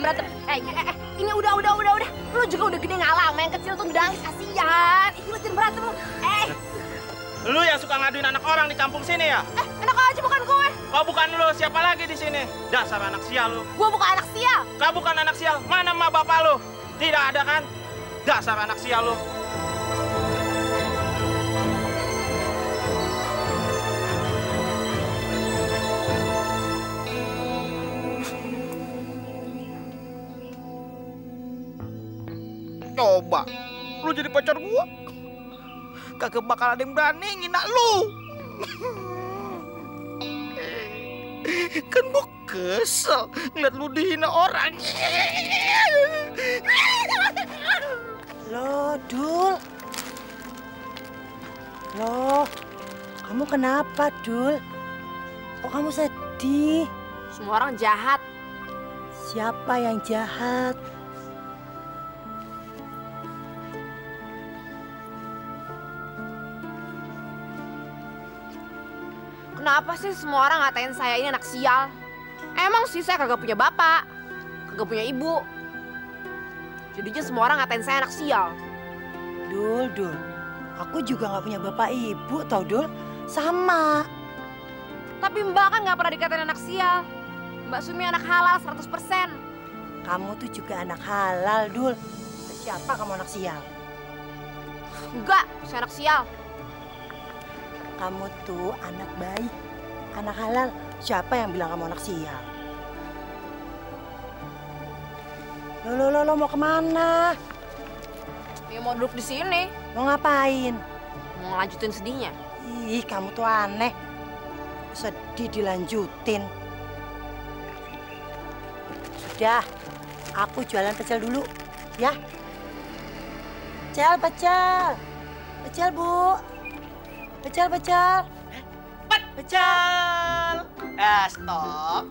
berantem. Ini udah. Lu juga udah gede ngalah, sama yang kecil tuh ngedangis, kasihan. Ih, lu jangan berantem lu. Lu yang suka ngaduin anak orang di kampung sini ya? Enak aja bukan gue. Kau bukan lu, siapa lagi di sini? Dasar anak sial lu. Gue bukan anak sial. Kau bukan anak sial, mana emak bapak lu? Tidak ada kan? Dasar anak sial lu. Coba, lu jadi pacar gua, kagak bakal ada yang berani ngina lu. Kan gua kesel ngeliat lu dihina orang. Loh, Dul. Loh, kamu kenapa, Dul? Kok kamu sedih? Semua orang jahat. Siapa yang jahat? Kenapa sih semua orang ngatain saya ini anak sial? Emang sih saya kagak punya bapak, kagak punya ibu. Jadinya semua orang ngatain saya anak sial. Dul. Aku juga nggak punya bapak ibu, tau Dul. Sama. Tapi Mbak kan nggak pernah dikatain anak sial. Mbak Sumi anak halal 100%. Kamu tuh juga anak halal, Dul. Siapa kamu anak sial? Enggak, saya anak sial. Kamu tuh anak baik, anak halal. Siapa yang bilang kamu anak sial? Lo mau kemana? Ya mau duduk di sini, Mau ngapain? mau ngelanjutin sedihnya. Ih, kamu tuh aneh. Sedih dilanjutin. Sudah, aku jualan pecel dulu, ya. Pecel, Bu. Pecel. Pecel. Stop.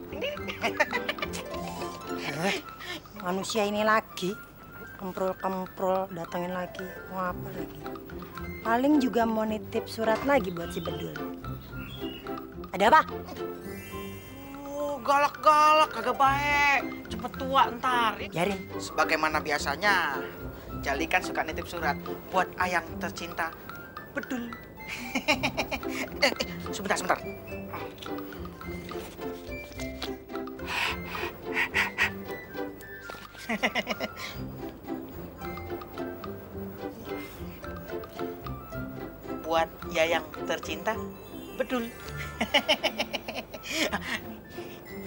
Manusia ini lagi. Kemprul datangin lagi. Mau apa lagi? Paling juga mau nitip surat lagi buat si Bedul. Ada apa? Galak-galak, kagak baik. Cepet tua ntar. Biarin. Sebagaimana biasanya, Jali kan suka nitip surat buat ayang tercinta, Bedul. Sebentar. Buat Yayang tercinta, Bedul.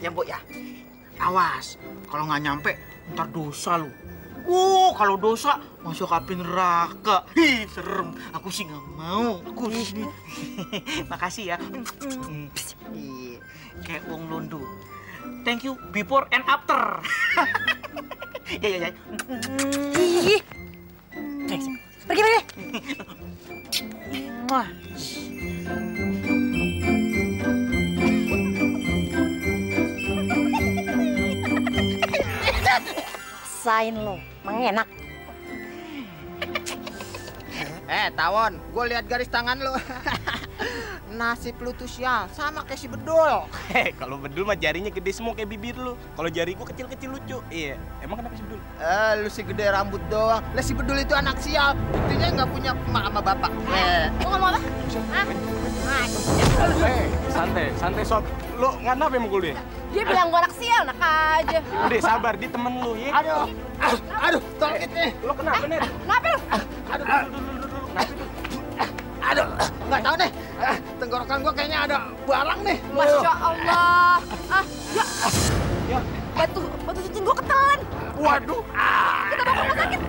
Ya, Bu ya. Awas, kalau nggak nyampe, ntar dosa lu. Kalau dosa masuk api neraka. Serem. Aku sih nggak mau. Makasih ya. Kayak uang londo. Thank you before and after. Ya. Ih. Pergi. Mwah. Rasain lo, emang enak. Tawon, gue lihat garis tangan lo. Nasib lu tuh sial, sama kayak si Bedul. Kalau Bedul mah jarinya gede semua kayak bibir lu. Kalau jari gua kecil-kecil lucu. Iya. Emang kenapa si Bedul? Lu si gede rambut doang. Lah si Bedul itu anak sial. Buktinya nggak punya emak sama bapak. Lu ngomong apa? Santai sob. Lu ngapa emang dia? Dia bilang gua anak sial, anak aja. Udah sabar, dia temen lu ya. Aduh, tolong ini. Lu kenapa nih? Kenapa lu? Aduh, nggak tahu deh. Tenggorokan gua kayaknya ada barang nih. Masya Allah. Ya. Batu cincin gua ketelan. Waduh. Kita bawa ke rumah sakit.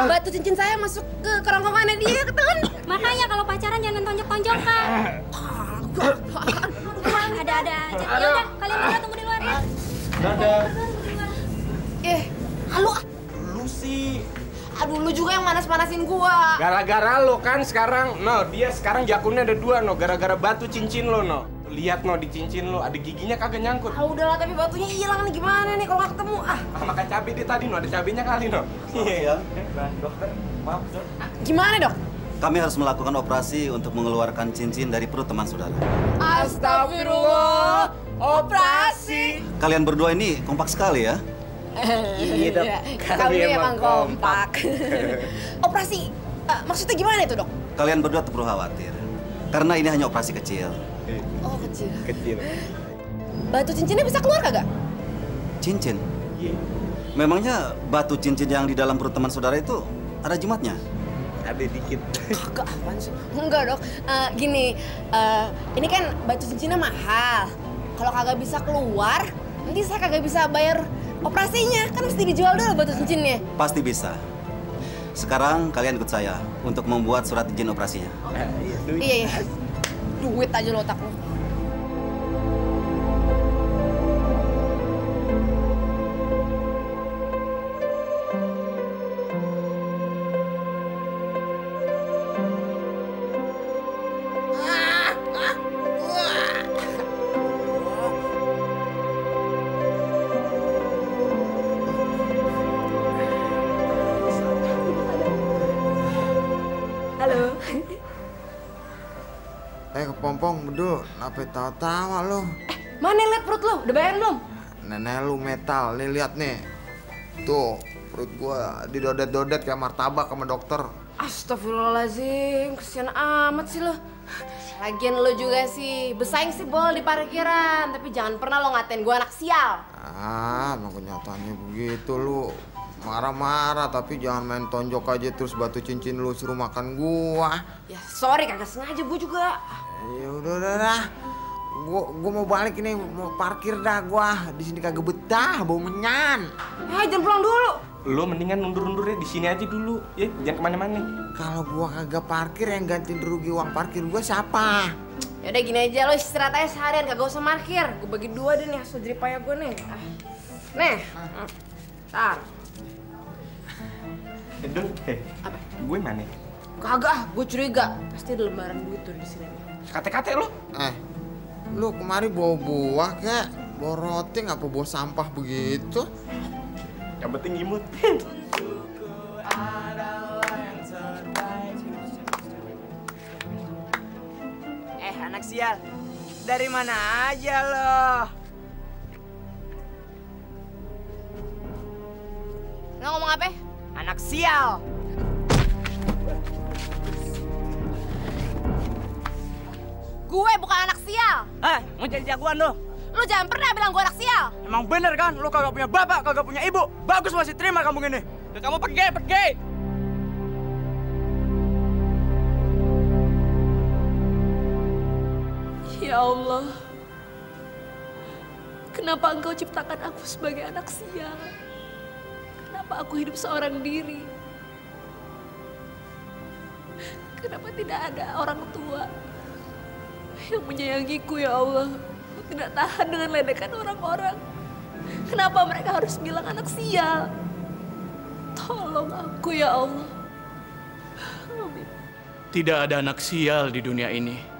batu cincin saya masuk ke kerongkongannya dia, ketahuan. Makanya kalau pacaran jangan tonjok-tonjokan. Ada-ada aja. Ya udah, kalian berdua tunggu di luar ya. Dadah. Halo. Lu sih. Aduh, lu juga yang manas-manasin gua. Gara-gara lo kan sekarang, dia sekarang jakunnya ada 2, gara-gara batu cincin lo, Lihat, di cincin lo, ada giginya kagak nyangkut. Ah, udahlah, tapi batunya hilang nih, gimana nih kalau nggak ketemu? Makan cabai dia tadi, ada cabenya kali, Iya. Dokter, maaf, Dok. Gimana, Dok? Kami harus melakukan operasi untuk mengeluarkan cincin dari perut teman saudara. Astagfirullah, operasi. Kalian berdua ini kompak sekali ya. Iya, Dok. Kami emang kompak. Operasi, maksudnya gimana itu, Dok? Kalian berdua tak perlu khawatir. Karena ini hanya operasi kecil. Oh, kecil. Kecil. Batu cincinnya bisa keluar kagak? Cincin? Iya. Memangnya batu cincin yang di dalam perut teman saudara itu ada jimatnya? Ada dikit. Kagak, apaan sih? Enggak, Dok. Gini, ini kan batu cincinnya mahal. Kalau kagak bisa keluar, nanti saya kagak bisa bayar operasinya. Kan mesti dijual dulu batu cincinnya. Pasti bisa. Sekarang kalian ikut saya untuk membuat surat izin operasinya. Iya. Duit aja lo otak lo. Halo. Kepompong, bedul, kenapa tawa-tawa lo? Mana liat perut lo? Udah bayar belum? Nenek lu metal, nih lihat nih. Tuh, perut gua didodet-dodet kayak martabak sama dokter. Astagfirullahaladzim, kesian amat sih lo. Lagian lo juga sih, bersaing sih bol di parkiran. Tapi jangan pernah lo ngatain gue anak sial. Emang kenyataannya begitu lu. Marah-marah, tapi jangan main tonjok aja terus batu cincin lu suruh makan gua. Ya sorry, kagak sengaja gue juga. Ya udah. Gua mau balik ini, mau parkir dah gua. Di sini kagak betah, bau menyan. Jangan pulang dulu. Lo mendingan undur-undurnya di sini aja dulu, ya, jangan kemana-mana. Kalau gua kagak parkir, yang gantiin rugi uang parkir gua siapa? Ya udah gini aja, lo istirahat aja seharian, kagak usah parkir. Gue bagi 2 deh nih hasil jeripaya gue nih. Nih, tar. Don, Apa? gue mana? Kagak, gue curiga. Pasti ada lembaran duit tuh di sini. Kate-kate lo? Lu kemari bawa buah kek? Bawa roti apa bawa sampah begitu? Yang penting imut. Anak sial. Dari mana aja lo? Lo ngomong apa? Anak sial. Gue bukan anak sial. Mau jadi jagoan lo? Lu jangan pernah bilang gue anak sial. Emang bener kan? Lo kagak punya bapak, kagak punya ibu. Bagus masih terima kamu gini. Udah kamu pergi. Ya Allah, kenapa Engkau ciptakan aku sebagai anak sial? Kenapa aku hidup seorang diri? Kenapa tidak ada orang tua yang menyayangiku, ya Allah? Aku tidak tahan dengan ledekan orang-orang. Kenapa mereka harus bilang anak sial? Tolong aku, ya Allah. Amin. Tidak ada anak sial di dunia ini.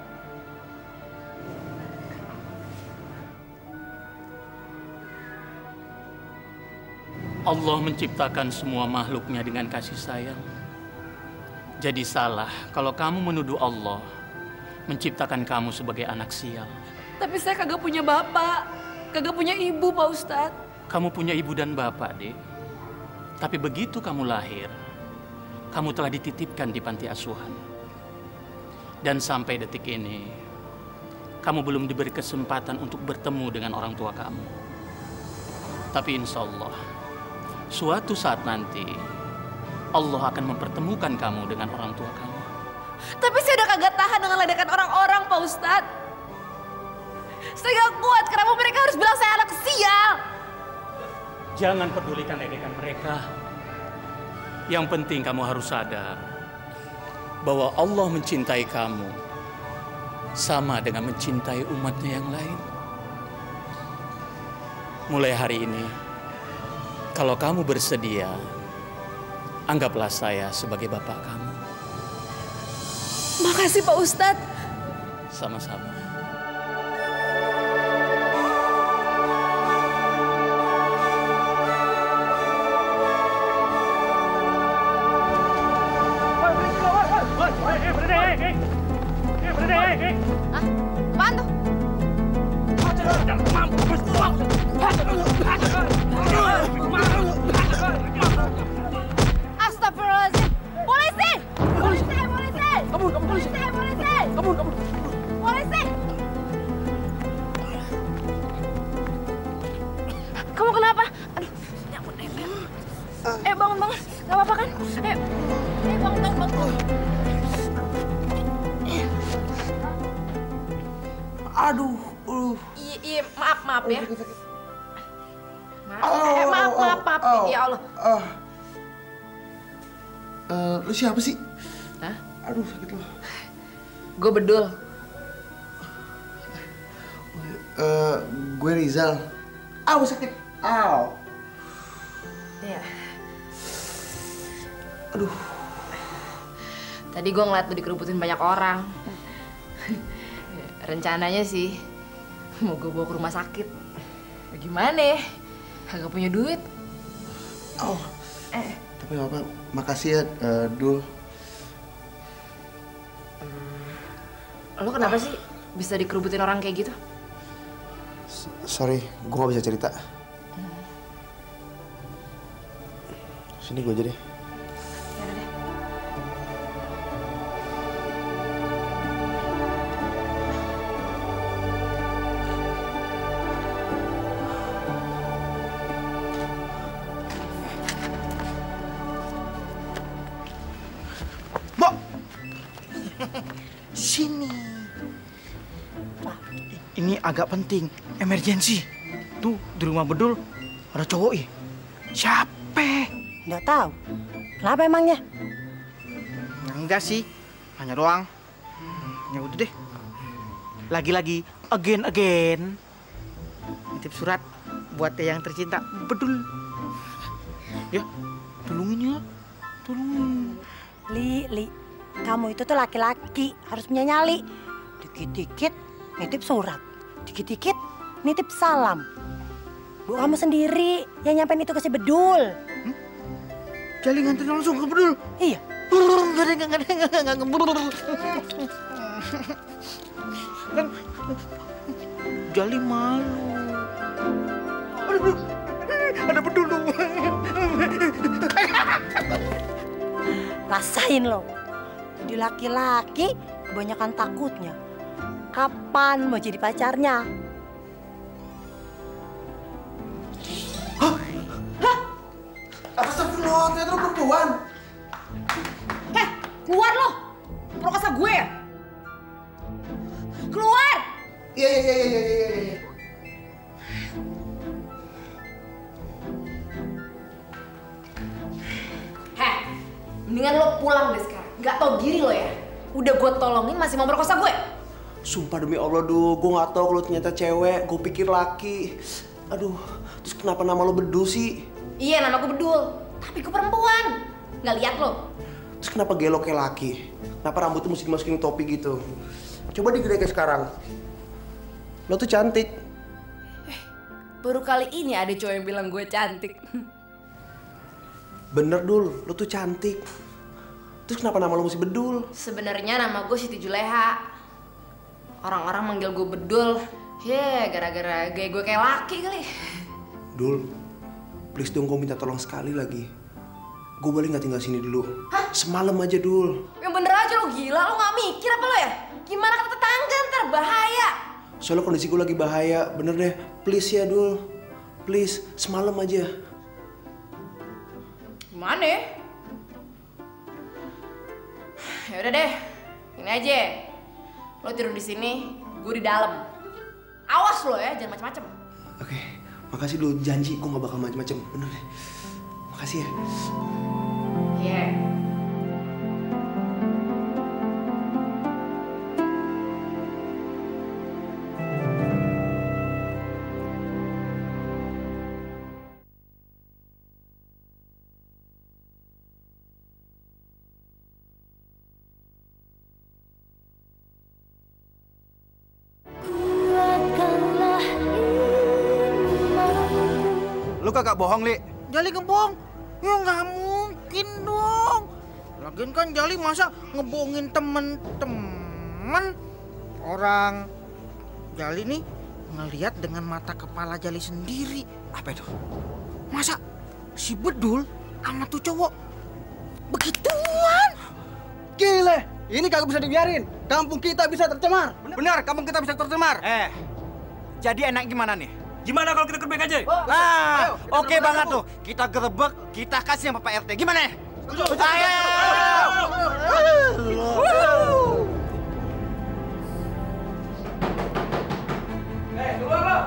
Allah menciptakan semua makhluknya dengan kasih sayang. Jadi salah kalau kamu menuduh Allah menciptakan kamu sebagai anak sial. Tapi saya kagak punya bapak, kagak punya ibu, Pak Ustadz. Kamu punya ibu dan bapak, Dek. Tapi begitu kamu lahir, kamu telah dititipkan di panti asuhan. Dan sampai detik ini, kamu belum diberi kesempatan untuk bertemu dengan orang tua kamu. Tapi insya Allah, suatu saat nanti, Allah akan mempertemukan kamu dengan orang tua kamu. Tapi saya udah kagak tahan dengan ledakan orang-orang, Pak Ustadz. Saya gak kuat, kenapa mereka harus bilang saya anak sial? Jangan pedulikan ledekan mereka. Yang penting kamu harus sadar bahwa Allah mencintai kamu sama dengan mencintai umatnya yang lain. Mulai hari ini, kalau kamu bersedia, anggaplah saya sebagai bapak kamu. Makasih Pak Ustadz. Sama-sama. Apaan tuh? Astagfirullahaladzim! Polisi! Polisi! Polisi! Kabur! Polisi! Polisi! Kabur! Polisi! Kamu kenapa? Aduh, ya ampun, bangun, bangun. Gak apa-apa kan? Bangun, bangun. Aduh, Iya, maaf ya. Maaf. Ya Allah. Lu siapa sih? Hah? Aduh, sakit lo. Gue Bedul. Gue Rizal. Sakit. Iya. Aduh. Tadi gue ngeliat lu dikerubutin banyak orang. Rencananya sih mau gue bawa ke rumah sakit. Gimana? Gak punya duit. Tapi gak apa, makasih ya, Dul. Lo kenapa sih bisa dikerubutin orang kayak gitu? Sorry, gue gak bisa cerita. Sini gue aja deh. Yaudah deh. Sini. Ini agak penting, emergency. Tuh, di rumah Bedul ada cowok ih. Siapa? Nggak tahu. Kenapa emangnya? Enggak sih, hanya doang. Ya udah deh. Lagi-lagi, again. Nitip surat buat yang tercinta Bedul. Ya, tolongin ya. Tolongin. Li, kamu itu tuh laki-laki, harus punya nyali. Dikit-dikit nitip surat, dikit-dikit nitip salam. Bu, kamu sendiri yang nyampein itu ke si Bedul. Jali nganterin langsung ke Bedul? Iya. Kan Jali malu. Aduh, ada Bedul dong. Rasain lo. Jadi laki-laki kebanyakan takutnya. Kapan mau jadi pacarnya? Astagfirullah, ternyata lo perempuan. Keluar lo! Perkosa gue ya? Keluar! Iya. Mendingan lo pulang deh sekarang. Gak tau diri lo ya? Udah gue tolongin masih mau perkosa gue? Sumpah demi Allah, Dul, gue gak tau kalau ternyata cewek, gue pikir laki. Aduh, terus kenapa nama lo Bedul sih? Iya, nama gue Bedul. Tapi gue perempuan. Gak lihat lo? Terus kenapa gelo kayak laki? Kenapa rambutnya mesti dimasukin topi gitu? Coba digede kayak sekarang. Lo tuh cantik. Baru kali ini ada cowok yang bilang gue cantik. Bener, Dul, lo tuh cantik. Terus kenapa nama lo mesti Bedul? Sebenarnya nama gue Siti Juleha. Orang-orang manggil gue Bedul. Gara-gara gaya gue kayak laki kali. Dul, please dong, gue minta tolong sekali lagi. Gue boleh nggak tinggal sini dulu? Hah? Semalam aja, Dul. Yang bener aja lo, gila. Lo gak mikir apa lo ya? Gimana kata tetangga ntar bahaya. Soalnya kondisi gue lagi bahaya. Bener deh, please ya, Dul. Please, semalam aja. Gimana ya? Ya udah deh, ini aja. Lo tidur di sini, gue di dalam. Awas lo ya, jangan macem-macem. Oke, makasih, Dul. Janji gue gak bakal macem-macem. Bener deh. Makasih ya. Iya. Lu kagak bohong, Li. Jali ngebohong? Ya nggak mungkin dong. Lagian kan Jali masa ngebohongin temen-temen. Orang Jali nih ngelihat dengan mata kepala Jali sendiri. Apa itu? Masa si Bedul sama tuh cowok begituan? Gile, ini kagak bisa dibiarin. Kampung kita bisa tercemar. Benar, kampung kita bisa tercemar. Jadi enak gimana nih? Gimana kalau kita gerbek aja? Oke banget tuh. Kita gerebek, kita kasih sama Pak RT. Gimana? Ayo! Keluar lo.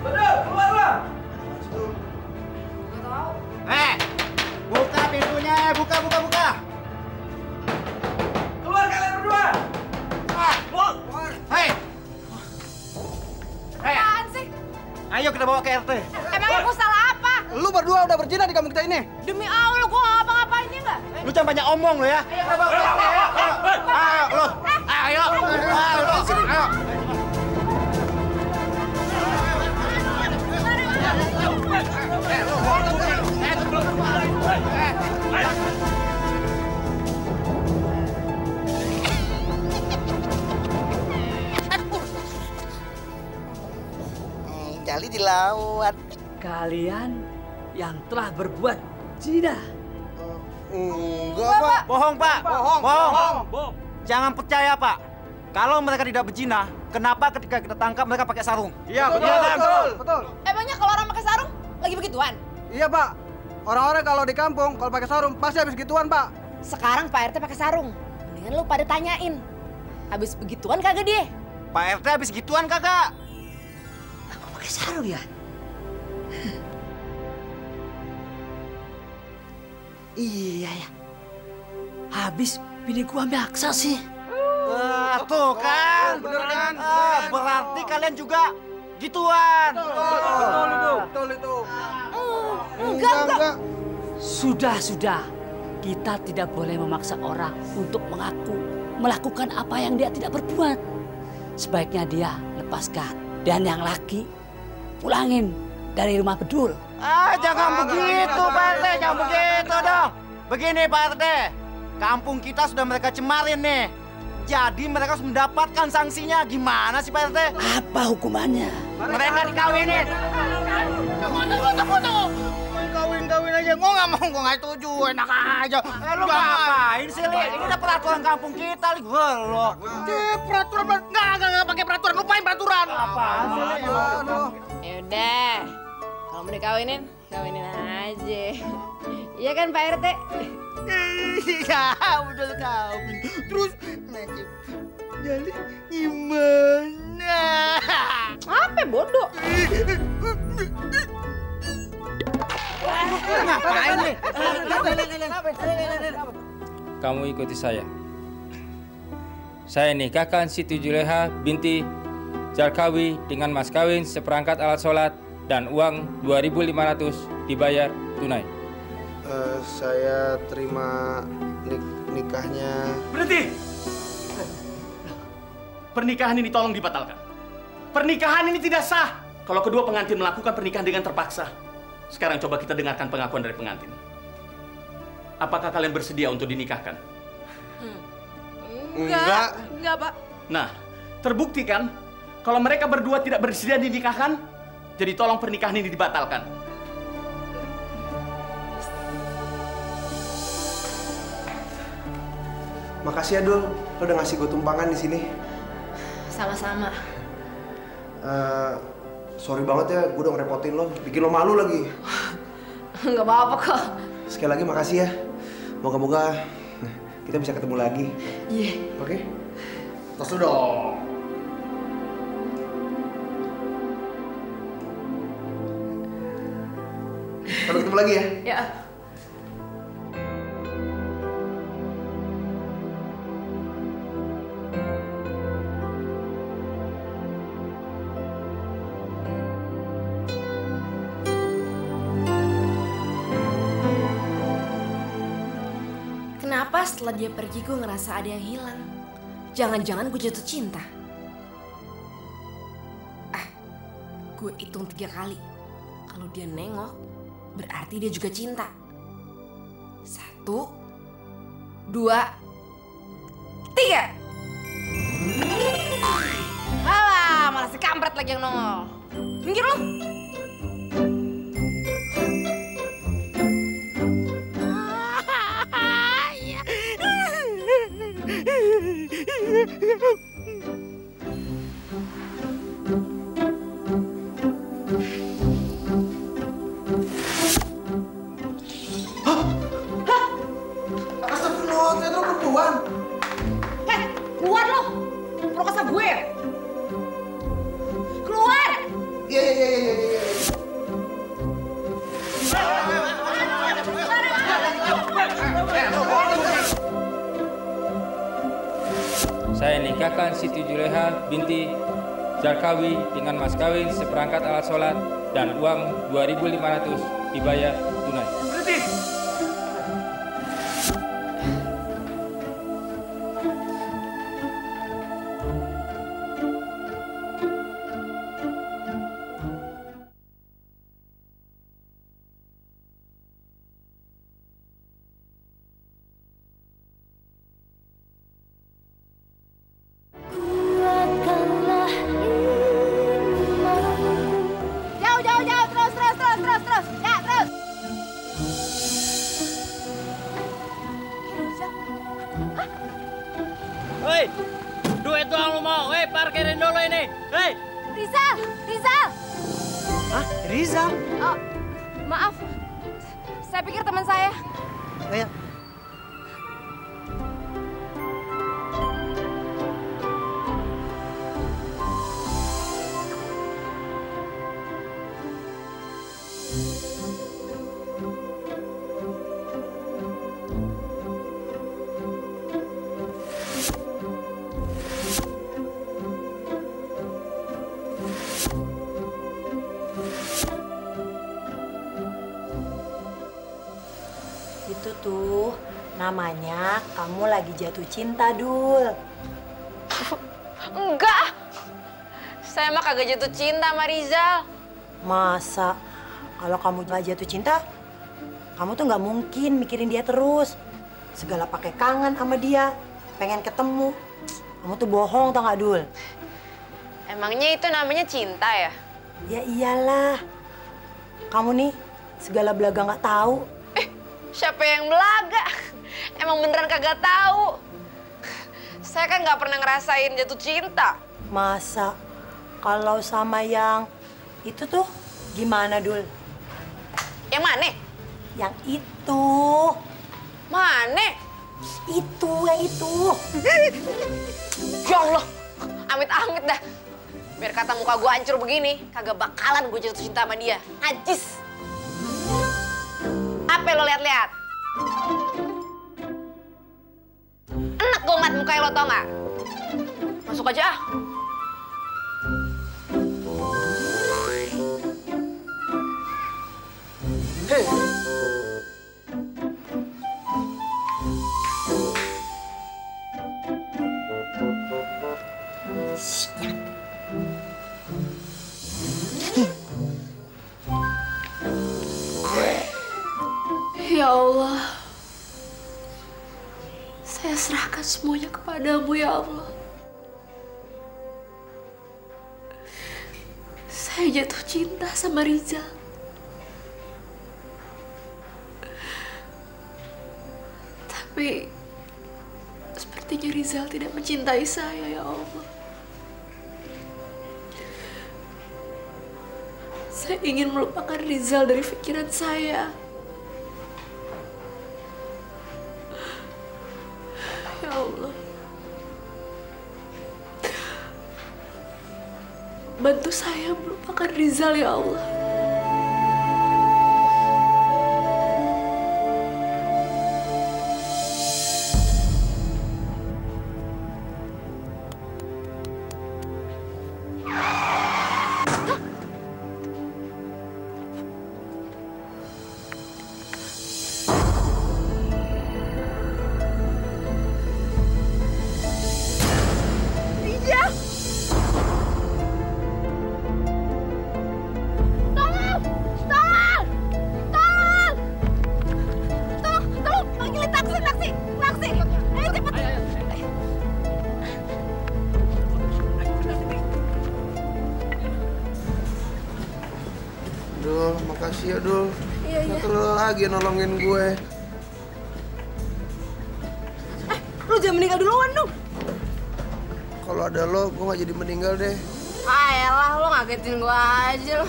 Betul, keluar lo. Buka pintunya, buka. Keluar kalian berdua. Hei! Apaan sih? Ayo kita bawa ke RT. Emangnya gue salah apa? Lu berdua udah berzina di kampung kita ini. Demi Allah, gue nggak ngapa-ngapainnya nggak? Lu jangan banyak omong lo ya. Ayo. Jali dilawan. Kalian yang telah berbuat zina. Enggak, Pak. Bohong, Pak. Bohong. Jangan percaya, Pak. Kalau mereka tidak berzina, kenapa ketika kita tangkap mereka pakai sarung? Iya, betul. Emangnya kalau orang pakai sarung lagi begituan? Iya, Pak. Orang-orang kalau di kampung kalau pakai sarung pasti habis gituan, Pak. Sekarang Pak RT pakai sarung. Mendingan lu pada tanyain. Habis begituan kagak dia? Pak RT habis gituan kagak? Aku pakai sarung ya? Iya ya. Habis bini gua maksa sih. Tuh kan, bener kan? Berarti kalian juga gituan. Betul itu. Enggak. Sudah. Kita tidak boleh memaksa orang untuk mengaku melakukan apa yang dia tidak berbuat. Sebaiknya dia lepaskan. Dan yang laki pulangin dari rumah Bedul. Jangan begitu, Pak RT. Jangan begitu dong. Begini, Pak RT. Kampung kita sudah mereka cemarin nih. Jadi mereka harus mendapatkan sanksinya. Gimana sih, Pak RT? Apa hukumannya? Mereka dikawinin. Tunggu. Kawin aja. Gua nggak mau, gua nggak setuju. Enak aja. Lu ngapain sih, Li? Ini udah peraturan kampung kita, Li. Lo. Peraturan nggak pakai peraturan. Lupain peraturan. Apaan sih, Li? Yaudah, kalau mau dikawinin, kawinin aja. Iya kan Pak RT? Iya, udah kawin. Terus nanti Jali gimana? Apa bodoh? Ngapain nih? Kamu ikuti saya. Saya nikahkan Siti Juleha binti Jarkawi dengan mas kawin seperangkat alat sholat dan uang 2.500 dibayar tunai. Saya terima nikahnya. Berhenti! Pernikahan ini tolong dibatalkan. Pernikahan ini tidak sah kalau kedua pengantin melakukan pernikahan dengan terpaksa. Sekarang coba kita dengarkan pengakuan dari pengantin. Apakah kalian bersedia untuk dinikahkan? Enggak, Pak. Nah, terbukti kan kalau mereka berdua tidak bersedia dinikahkan, jadi tolong pernikahan ini dibatalkan. Makasih ya, Dul. Lo udah ngasih gue tumpangan di sini. Sama-sama. Sorry banget ya, gue udah ngerepotin lo. Bikin lo malu lagi. Nggak apa-apa kok. Sekali lagi makasih ya. Moga-moga kita bisa ketemu lagi. Iya. Oke? Tos dong. Sampai ketemu lagi ya. Ya. Kenapa setelah dia pergi gue ngerasa ada yang hilang? Jangan-jangan gue jatuh cinta. Gue hitung 3 kali. Kalau dia nengok, berarti dia juga cinta. 1, 2, 3. Alah, malah si kampret lagi yang nongol. Minggir lo. Astagfirullah, ternyata lo perempuan. Keluar lo! Prokasa gue! Keluar! Iya. Saya nikahkan Siti Juleha binti Jarkawi dengan mas kawin seperangkat alat sholat dan uang 2.500 dibayar tunai. Berhenti! Jauh, terus. Ya, terus. Hei, duit doang lu mau. Hei, parkirin dulu ini. Hei. Rizal! Hah? Rizal? Oh, maaf. Saya pikir teman saya. Ayo. Itu tuh namanya kamu lagi jatuh cinta, Dul. Enggak. Saya mah kagak jatuh cinta sama Rizal. Masa kalau kamu gak jatuh cinta, kamu tuh nggak mungkin mikirin dia terus. Segala pakai kangen sama dia, pengen ketemu. Kamu tuh bohong tau gak, Dul? Emangnya itu namanya cinta ya? Ya iyalah. Kamu nih segala belaga nggak tahu. Siapa yang belaga? Emang beneran kagak tahu. Saya kan nggak pernah ngerasain jatuh cinta. Masa kalau sama yang itu tuh gimana, Dul? Yang mana? Yang itu. Mana? Itu, yang itu. Ya Allah, amit-amit dah. Biar kata muka gue hancur begini, kagak bakalan gue jatuh cinta sama dia. Najis. Apa lo lihat-lihat? Enak gue ngeliat mukanya lo, tau nggak? Masuk aja ah. Hei. Ya Allah, saya serahkan semuanya kepadamu ya Allah. Saya jatuh cinta sama Rizal. Tapi sepertinya Rizal tidak mencintai saya ya Allah. Saya ingin melupakan Rizal dari pikiran saya. Ya Allah, bantu saya melupakan Rizal ya Allah. Dul, makasih ya Dul. Iya. Nggak perlu lagi nolongin gue. Lu jangan meninggal duluan dong. Kalau ada lo, gue nggak jadi meninggal deh. Ah elah, lu ngagetin gua aja lu.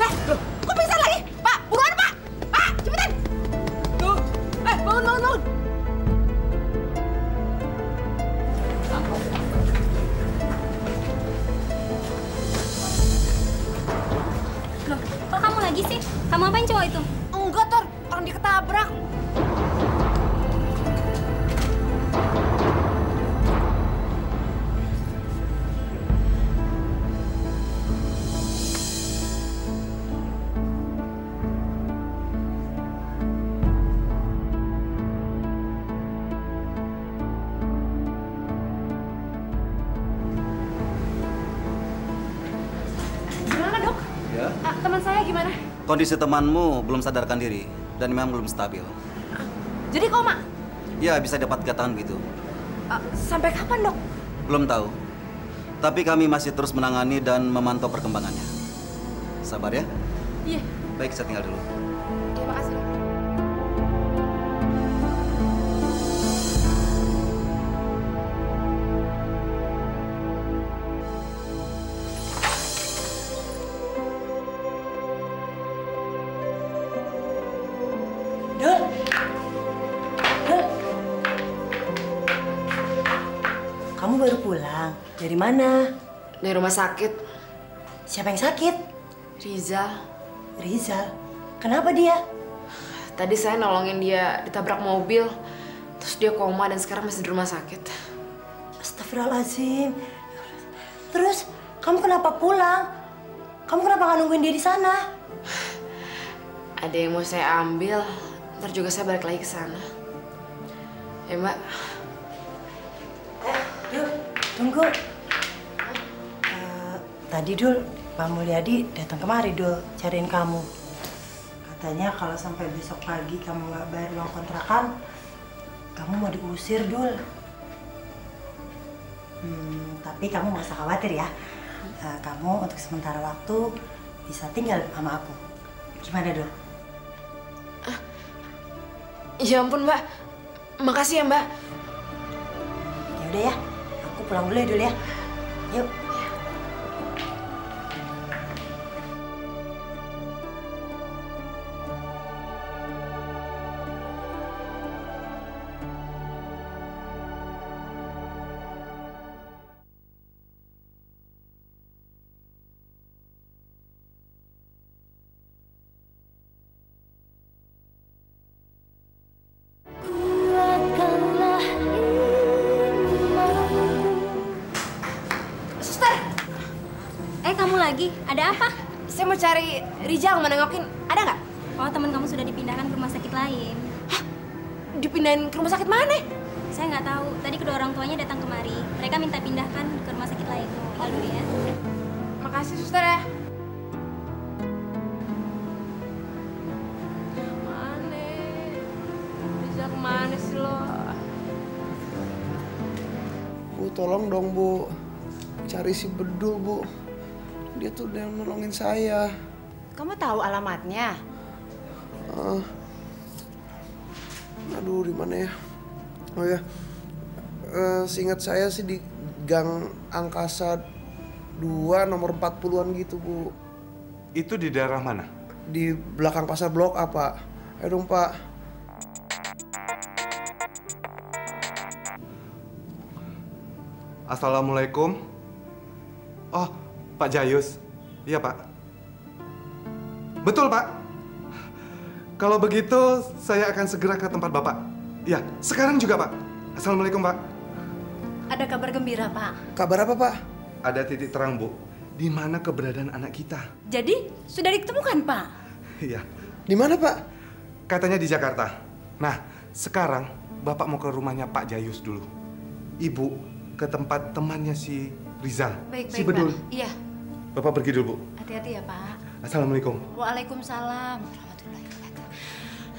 Loh, kok bisa lagi? Pak, buruan Pak! Pak, cepetan! Tuh, bangun! Loh, kok kamu lagi sih? Kamu apain cowok itu? Enggak, Tor. Orang dia ketabrak. Gimana, Dok? Ya. Teman saya gimana? Kondisi temanmu belum sadarkan diri dan memang belum stabil. Jadi koma? Ya, bisa dapat 3 tahun gitu. Sampai kapan, Dok? Belum tahu. Tapi kami masih terus menangani dan memantau perkembangannya. Sabar ya. Iya. Baik, saya tinggal dulu. Terima kasih, Dok. Dul. Kamu baru pulang? Dari mana? Dari rumah sakit. Siapa yang sakit? Rizal. Rizal? Kenapa dia? Tadi saya nolongin dia ditabrak mobil. Terus dia koma dan sekarang masih di rumah sakit. Astagfirullahaladzim. Terus, kamu kenapa pulang? Kamu kenapa nggak nungguin dia di sana? Ada yang mau saya ambil, ntar juga saya balik lagi ke sana. Ya, Mbak. Dul, tunggu. Tadi Dul, Pak Mulyadi datang kemari Dul, cariin kamu. Katanya kalau sampai besok pagi kamu nggak bayar uang kontrakan, kamu mau diusir Dul. Tapi kamu nggak usah khawatir ya. Kamu untuk sementara waktu bisa tinggal sama aku. Gimana Dul? Ya ampun Mbak, makasih ya Mbak. Ya udah ya, aku pulang dulu ya Dul ya. Yuk. Lagi, ada apa? Saya mau cari Rizal, mau nengokin. Ada nggak? Oh, teman kamu sudah dipindahkan ke rumah sakit lain. Hah? Dipindahin ke rumah sakit mana? Saya nggak tahu. Tadi kedua orang tuanya datang kemari. Mereka minta pindahkan ke rumah sakit lain. Tinggal dulu ya. Makasih, suster ya. Mana? Rizal kemana sih lo? Bu, tolong dong Bu. Cari si Bedul, Bu. Dia tuh udah nolongin saya. Kamu tahu alamatnya? Aduh, di mana ya? Oh ya, seingat saya sih di Gang Angkasa 2 nomor 40-an gitu, Bu. Itu di daerah mana? Di belakang pasar Blok A, Pak. Ayo dong, Pak. Assalamualaikum. Oh, Pak Jayus. Iya, Pak. Betul, Pak. Kalau begitu, saya akan segera ke tempat Bapak. Ya, sekarang juga, Pak. Assalamualaikum, Pak. Ada kabar gembira, Pak. Kabar apa, Pak? Ada titik terang, Bu. Di mana keberadaan anak kita. Jadi, sudah ditemukan, Pak? Iya. Di mana, Pak? Katanya di Jakarta. Nah, sekarang Bapak mau ke rumahnya Pak Jayus dulu. Ibu ke tempat temannya si Rizal. Baik, si Bedul. Pak. Iya. Bapak pergi dulu, Bu. Hati-hati ya, Pak. Assalamualaikum. Waalaikumsalam warahmatullahi wabarakatuh.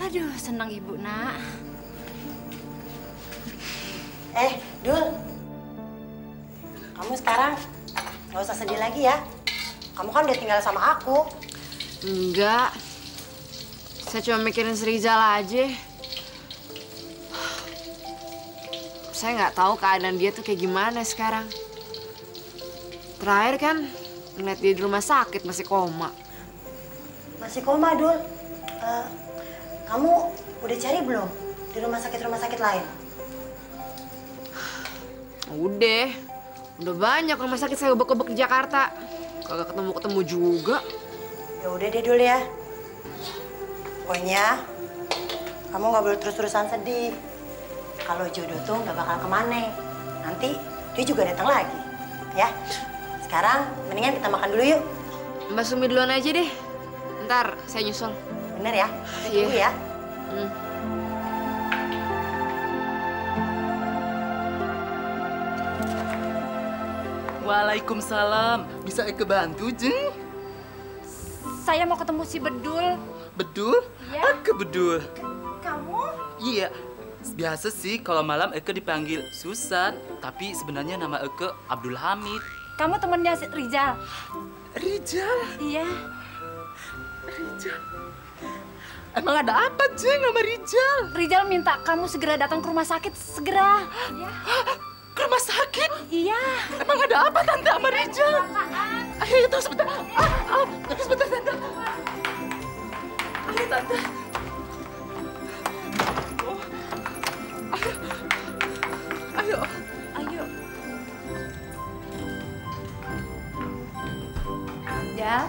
Aduh, senang Ibu, Nak. Dul. Kamu sekarang nggak usah sedih lagi ya. Kamu kan udah tinggal sama aku. Enggak. Saya cuma mikirin si Rizal aja. Saya nggak tahu keadaan dia tuh kayak gimana sekarang. Terakhir kan ngeliat dia di rumah sakit masih koma. Masih koma, Dul. Kamu udah cari belum di rumah sakit lain? Udah banyak rumah sakit saya ubek-ubek di Jakarta. Kagak ketemu juga. Ya udah deh, Dul ya. Pokoknya kamu nggak boleh terus-terusan sedih. Kalau jodoh tuh nggak bakal kemana. Nanti dia juga datang lagi, ya. Sekarang mendingan kita makan dulu yuk. Mbak Sumi duluan aja deh. Ntar saya nyusul. Bener ya? Tunggu ya. Waalaikumsalam. Bisa Eke bantu, Jeng? Saya mau ketemu si Bedul. Bedul? Iya. Eke Bedul. Kamu? Iya. Biasa sih kalau malam Eke dipanggil Susan, tapi sebenarnya nama Eke Abdul Hamid. Kamu temennya si Rizal? Rizal? Iya. Rizal? Emang ada apa, Jeng, sama Rizal? Rizal minta kamu segera datang ke rumah sakit, segera. Ya. Ke rumah sakit? Iya. Emang ada apa, Tante, sama Rizal? Ayo, tunggu sebentar. Tunggu sebentar, Tante. Ayo, Tante. Ayo. Ayo. Rizal.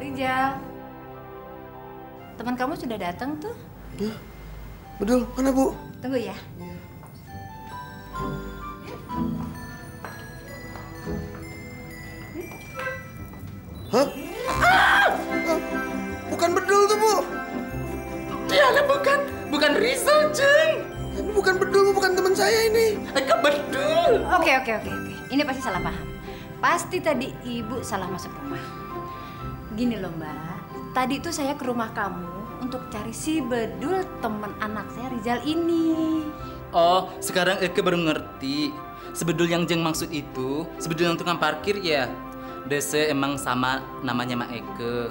Rizal. Teman kamu sudah datang tuh? Bedul, mana Bu? Tunggu ya. Hah? Bukan Bedul tuh, Bu. Iya, bukan Rizal, Jeng. Ini bukan Bedul, bukan teman saya ini. Eke Bedul. Oke. Ini pasti salah paham. Pasti tadi ibu salah masuk rumah. Gini loh, Mbak. Tadi tuh saya ke rumah kamu untuk cari si Bedul, teman anak saya Rizal ini. Oh, sekarang Eke baru ngerti. Sebedul yang Jeng maksud itu, sebedul yang tukang parkir ya. DC emang sama namanya Mak Eke.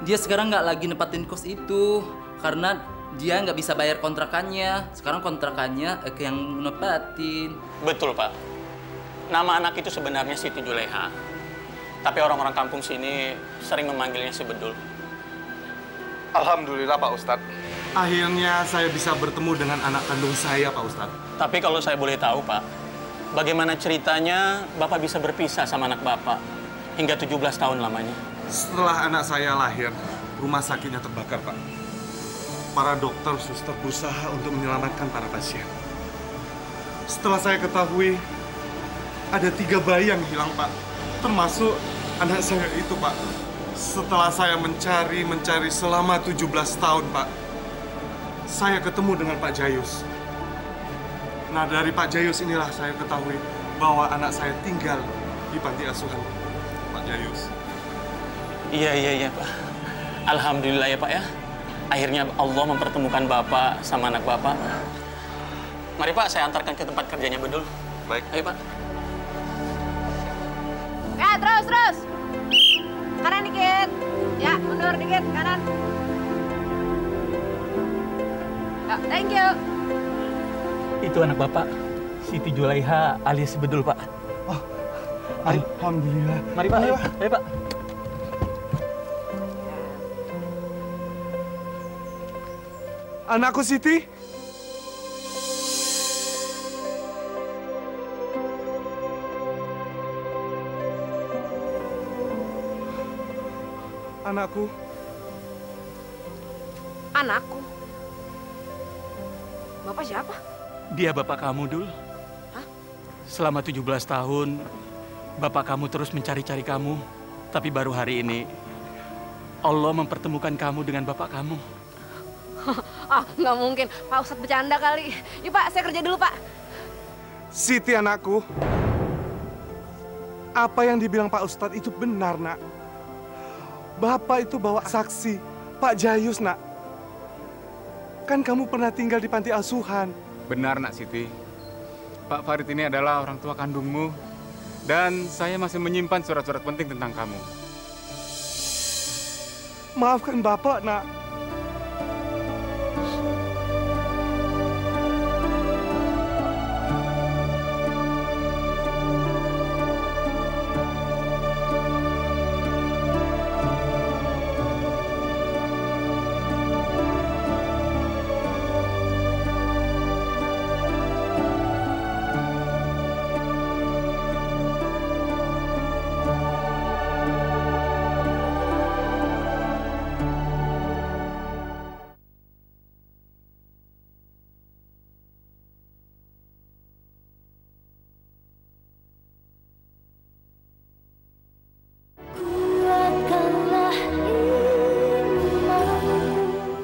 Dia sekarang nggak lagi nempatin kos itu karena dia nggak bisa bayar kontrakannya. Sekarang kontrakannya Eke yang nempatin. Betul, Pak. Nama anak itu sebenarnya Siti Juleha. Tapi orang-orang kampung sini sering memanggilnya si Bedul. Alhamdulillah, Pak Ustadz. Akhirnya saya bisa bertemu dengan anak kandung saya, Pak Ustadz. Tapi kalau saya boleh tahu, Pak, bagaimana ceritanya Bapak bisa berpisah sama anak Bapak hingga 17 tahun lamanya? Setelah anak saya lahir, rumah sakitnya terbakar, Pak. Para dokter, suster berusaha untuk menyelamatkan para pasien. Setelah saya ketahui, ada 3 bayi yang hilang, Pak. Termasuk anak saya itu, Pak. Setelah saya mencari selama 17 tahun, Pak. Saya ketemu dengan Pak Jayus. Nah, dari Pak Jayus inilah saya ketahui bahwa anak saya tinggal di panti asuhan Pak Jayus. Iya, Pak. Alhamdulillah ya, Pak ya. Akhirnya Allah mempertemukan Bapak sama anak Bapak. Mari, Pak, saya antarkan ke tempat kerjanya Bedul. Baik. Ayo, Pak. Ya, terus. Kanan dikit. Ya, mundur dikit, kanan. Ya, thank you. Itu anak Bapak, Siti Juleha alias Bedul, Pak. Oh, alhamdulillah. Mari, Pak. Ayo, Pak. Anakku Siti. Anakku. Anakku? Bapak siapa? Dia bapak kamu, Dul. Hah? Selama 17 tahun, bapak kamu terus mencari-cari kamu. Tapi baru hari ini, Allah mempertemukan kamu dengan bapak kamu. Nggak mungkin. Pak Ustadz bercanda kali. Yuk, Pak, saya kerja dulu, Pak. Siti, anakku. Apa yang dibilang Pak Ustadz itu benar, Nak. Bapak itu bawa saksi, Pak Jayus, Nak. Kan kamu pernah tinggal di panti asuhan. Benar, Nak Siti. Pak Farid ini adalah orang tua kandungmu. Dan saya masih menyimpan surat-surat penting tentang kamu. Maafkan Bapak, Nak.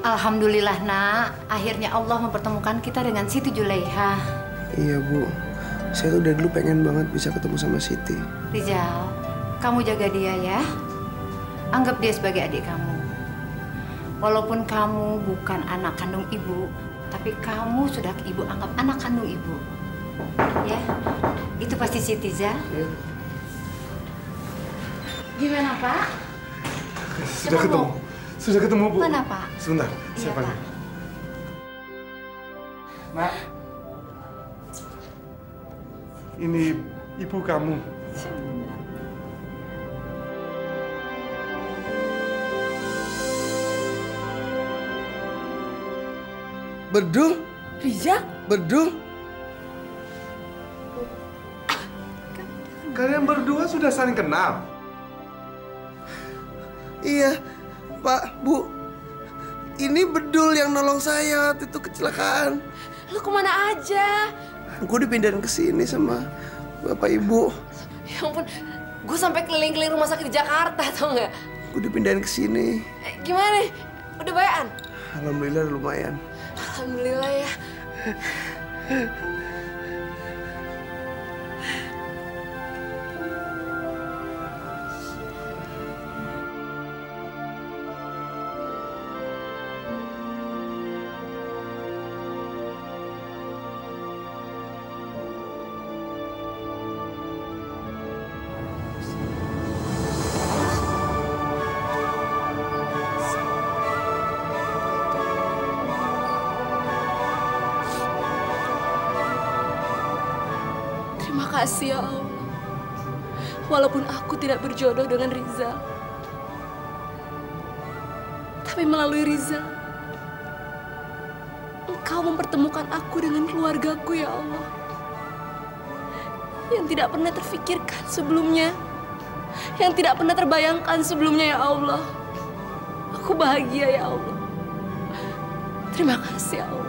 Alhamdulillah nak, akhirnya Allah mempertemukan kita dengan Siti Julaiha. Iya Bu, saya tuh dari dulu pengen banget bisa ketemu sama Siti. Rizal, kamu jaga dia ya. Anggap dia sebagai adik kamu. Walaupun kamu bukan anak kandung ibu, tapi kamu sudah ibu anggap anak kandung ibu. Ya, itu pasti Siti, Zal. Ya. Gimana Pak? Sudah ketemu. Sudah ketemu, Bu. Mana, Pak? Sebentar, saya panggil. Nak. Ini ibu kamu. Bedul? Riza? Bedul? Kalian berdua sudah saling kenal? Iya, Pak, Bu. Ini Bedul yang nolong saya waktu itu kecelakaan. Lu kemana aja? Gue dipindahin ke sini sama Bapak Ibu. Ya ampun, gue sampai keliling-keliling rumah sakit di Jakarta, tau nggak? Gue dipindahin ke sini. Gimana nih? Udah bayan? Alhamdulillah lumayan. Alhamdulillah ya. Terima kasih ya Allah. Walaupun aku tidak berjodoh dengan Rizal, tapi melalui Rizal, Engkau mempertemukan aku dengan keluargaku ya Allah. Yang tidak pernah terfikirkan sebelumnya, yang tidak pernah terbayangkan sebelumnya ya Allah. Aku bahagia ya Allah. Terima kasih ya Allah.